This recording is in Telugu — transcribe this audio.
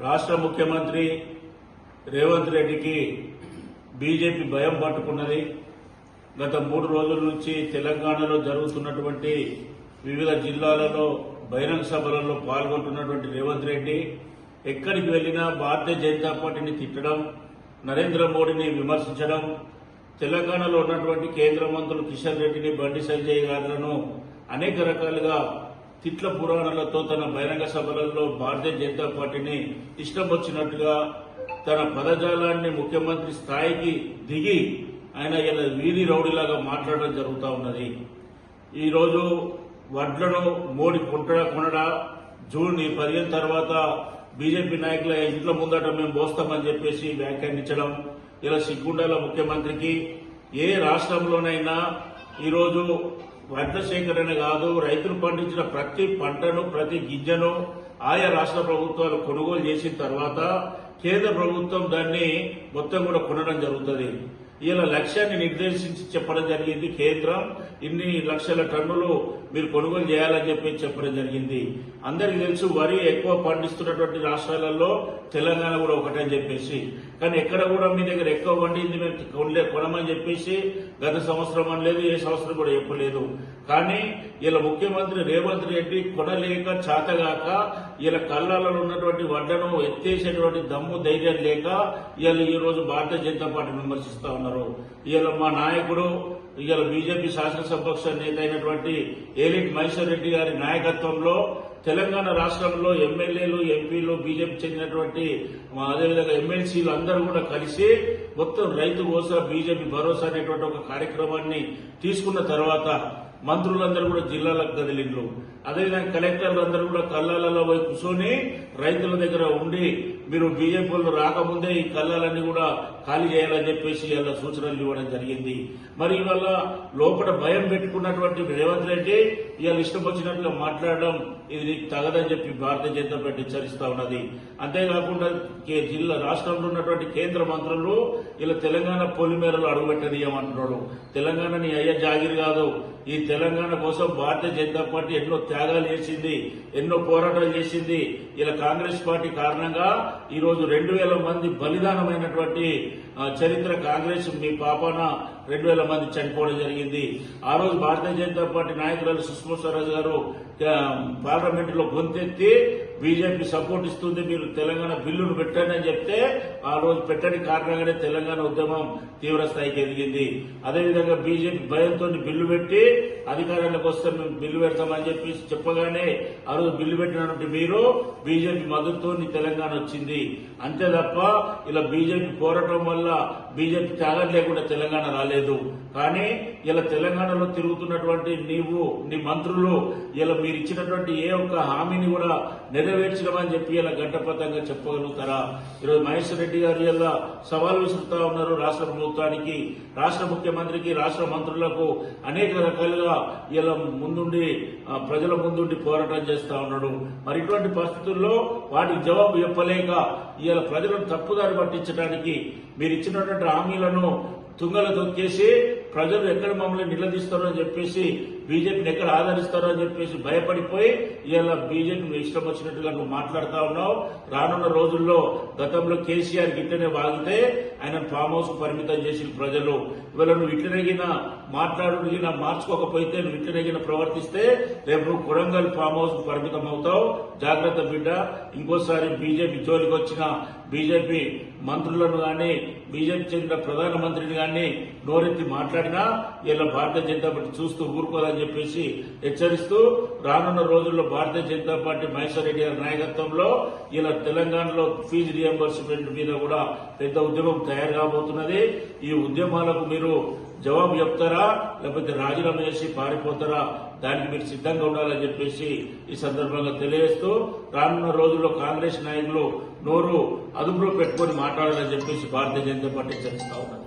రాష్ట్ర ముఖ్యమంత్రి రేవంత్ రెడ్డికి బీజేపీ భయం పట్టుకున్నది. గత 3 రోజుల నుంచి తెలంగాణలో జరుగుతున్నటువంటి వివిధ జిల్లాలలో బహిరంగ సభలలో పాల్గొంటున్నటువంటి రేవంత్ రెడ్డి ఎక్కడికి వెళ్లినా భారతీయ జనతా పార్టీని తిట్టడం, నరేంద్ర మోడీని విమర్శించడం, తెలంగాణలో ఉన్నటువంటి కేంద్ర మంత్రులు కిషన్ రెడ్డిని, బండి సంజయ్ గారులను అనేక రకాలుగా తిట్ల పురాణాలతో తన బహిరంగ సభలలో భారతీయ జనతా పార్టీని ఇష్టం వచ్చినట్టుగా తన పదజాలాన్ని ముఖ్యమంత్రి స్థాయికి దిగి ఆయన ఇలా వీధి రౌడీలాగా మాట్లాడడం జరుగుతూ ఉన్నది. ఈరోజు వడ్లను మోడీ కొనడా జూన్ 15 తర్వాత బీజేపీ నాయకుల ఇంట్లో ముందట మేము పోస్తామని చెప్పేసి వ్యాఖ్యానించడం ఇలా సిగ్గుండాల ముఖ్యమంత్రికి. ఏ రాష్ట్రంలోనైనా ఈరోజు వడ్ల సేకరణ కాదు, రైతులు పండించిన ప్రతి పంటను ప్రతి గింజను ఆయా రాష్ట్ర ప్రభుత్వాలు కొనుగోలు చేసిన తర్వాత కేంద్ర ప్రభుత్వం దాన్ని మొత్తం కూడా కొనడం జరుగుతుంది. ఇలా లక్ష్యాన్ని నిర్దేశించి చెప్పడం జరిగింది. కేంద్రం ఇన్ని లక్షల టన్నులు మీరు కొనుగోలు చేయాలని చెప్పి చెప్పడం జరిగింది. అందరికీ తెలుసు వరి ఎక్కువ పండిస్తున్నటువంటి రాష్ట్రాలలో తెలంగాణ కూడా ఒకటని చెప్పేసి, కానీ ఎక్కడ కూడా మీ దగ్గర ఎక్కువ వండింది మేము కొనమని చెప్పేసి గత సంవత్సరం అనలేదు, ఏ సంవత్సరం కూడా చెప్పలేదు. కానీ ఇలా ముఖ్యమంత్రి రేవంత్ రెడ్డి కొనలేక చాతగాక ఇలా కళ్ళాలలో ఉన్నటువంటి వడ్లను ఎత్తేసేటువంటి దమ్ము ధైర్యం లేక ఇలా ఈ రోజు భారతీయ జనతా పార్టీని విమర్శిస్తా ఉన్నారు. ఇలా మా నాయకుడు ఇవాళ బీజేపీ శాసనసభాపక్ష నేత అయినటువంటి ఏలిట్ మహేశ్వర్ రెడ్డి గారి నాయకత్వంలో తెలంగాణ రాష్ట్రంలో ఎమ్మెల్యేలు, ఎంపీలు, బీజేపీ చెందినటువంటి అదేవిధంగా ఎమ్మెల్సీలు అందరూ కూడా కలిసి మొత్తం రైతు భరోసా, బీజేపీ భరోసా అనేటువంటి ఒక కార్యక్రమాన్ని తీసుకున్న తర్వాత మంత్రులందరూ కూడా జిల్లాలకు కదిలిండ్రు. అదేవిధంగా కలెక్టర్లు అందరూ కూడా కల్లాలలో పోయి కూర్చొని రైతుల దగ్గర ఉండి మీరు బీజేపీలు రాకముందే ఈ కల్లాలన్నీ కూడా ఖాళీ చేయాలని చెప్పేసి ఇలా సూచనలు ఇవ్వడం జరిగింది. మరి ఇవాళ లోపల భయం పెట్టుకున్నటువంటి రేవంత్ రెడ్డి ఇవాళ ఇష్టం వచ్చినట్లుగా మాట్లాడడం ఇది తగదని చెప్పి భారతీయ జనతా పార్టీ హెచ్చరిస్తా ఉన్నది. అంతేకాకుండా జిల్లా రాష్ట్రంలో ఉన్నటువంటి కేంద్ర మంత్రులు ఇలా తెలంగాణ పొలిమేరలు అడుగుపెట్టనీయమంటున్నాడు. తెలంగాణ నీ అయ్య జాగిరి కాదు. ఈ తెలంగాణ కోసం భారతీయ జనతా పార్టీ ఎన్నో త్యాగాలు చేసింది, ఎన్నో పోరాటాలు చేసింది. ఇలా కాంగ్రెస్ పార్టీ కారణంగా ఈరోజు 2000 మంది బలిదానమైనటువంటి చరిత్ర కాంగ్రెస్ మీ పాపాన 2000 మంది చనిపోవడం జరిగింది. ఆ రోజు భారతీయ జనతా పార్టీ నాయకురాలు సుష్మా స్వరాజ్ గారు పార్లమెంట్ లో గొంతెత్తి బీజేపీ సపోర్ట్ ఇస్తుంది, మీరు తెలంగాణ బిల్లును పెట్టండి అని చెప్తే ఆ రోజు పెట్టని కారణంగానే తెలంగాణ ఉద్యమం తీవ్ర స్థాయికి ఎదిగింది. అదేవిధంగా బీజేపీ భయంతో బిల్లు పెట్టి అధికారంలోకి వస్తే మేము బిల్లు పెడతామని చెప్పి చెప్పగానే ఆ రోజు బిల్లు పెట్టినటువంటి మీరు బీజేపీ మద్దతుతో తెలంగాణ వచ్చింది. అంతే తప్ప ఇలా బీజేపీ పోరాటం వల్ల బీజేపీ త్యాగం లేకుండా తెలంగాణ రాలేదు. కానీ ఇలా తెలంగాణలో తిరుగుతున్నటువంటి నీవు, నీ మంత్రులు ఇలా మీరు ఇచ్చినటువంటి ఏ ఒక్క హామీని కూడా నెరవేర్చడం అని చెప్పి ఇలా ఘంటపథంగా చెప్పగలుగుతారా? ఈరోజు మహేశ్వర్ రెడ్డి గారు ఇలా సవాల్ విసురుతా ఉన్నారు రాష్ట్ర ప్రభుత్వానికి, రాష్ట్ర ముఖ్యమంత్రికి, రాష్ట్ర మంత్రులకు అనేక రకాలుగా ఇలా ముందుండి ప్రజల ముందుండి పోరాటం చేస్తా ఉన్నాడు. మరి ఇటువంటి పరిస్థితుల్లో వాటికి జవాబు చెప్పలేక ఇలా ప్రజలను తప్పుదారి పట్టించడానికి మీరు ఇచ్చినటువంటి హామీలను తుంగలు తొక్కేసి ప్రజలు ఎక్కడ మమ్మల్ని నిలదీస్తారో అని చెప్పేసి, బీజేపీని ఎక్కడ ఆదరిస్తారో అని చెప్పేసి భయపడిపోయి ఇలా బీజేపీని ఇష్టం వచ్చినట్టుగా నువ్వు మాట్లాడుతా ఉన్నావు. రానున్న రోజుల్లో గతంలో కేసీఆర్ గిట్టనే వాగితే ఆయన ఫామ్ హౌస్ పరిమితం చేసిన ప్రజలు ఇవాళ నువ్వు ఇట్లనగిన మాట్లాడుగిన మార్చుకోకపోతే, నువ్వు ఇట్లనగిన ప్రవర్తిస్తే రేపు నువ్వు కొడంగల్ ఫామ్ హౌస్ పరిమితం అవుతావు. జాగ్రత్త బిడ్డ. ఇంకోసారి బీజేపీ జోలికి వచ్చిన బీజేపీ మంత్రులను గాని, బీజేపీ చెందిన ప్రధానమంత్రిని గాని నోరెత్తి మాట్లాడినా ఇలా భారతీయ జనతా పార్టీ చూస్తూ ఊరుకోదని చెప్పేసి హెచ్చరిస్తూ రానున్న రోజుల్లో భారతీయ జనతా పార్టీ మహేశ్వర్ రెడ్డి గారి నాయకత్వంలో ఇలా తెలంగాణలో ఫీజు రియంబర్స్మెంట్ మీద కూడా పెద్ద ఉద్యమం తయారు కాబోతున్నది. ఈ ఉద్యమాలకు మీరు జవాబు చెప్తారా, లేకపోతే రాజీనామా చేసి పారిపోతారా? దానికి మీరు సిద్ధంగా ఉండాలని చెప్పేసి ఈ సందర్భంగా తెలియజేస్తూ రానున్న రోజుల్లో కాంగ్రెస్ నాయకులు నోరు అదుపులో పెట్టుకుని మాట్లాడాలని చెప్పేసి భారతీయ జనతా పార్టీ చర్చిస్తా ఉన్నారు.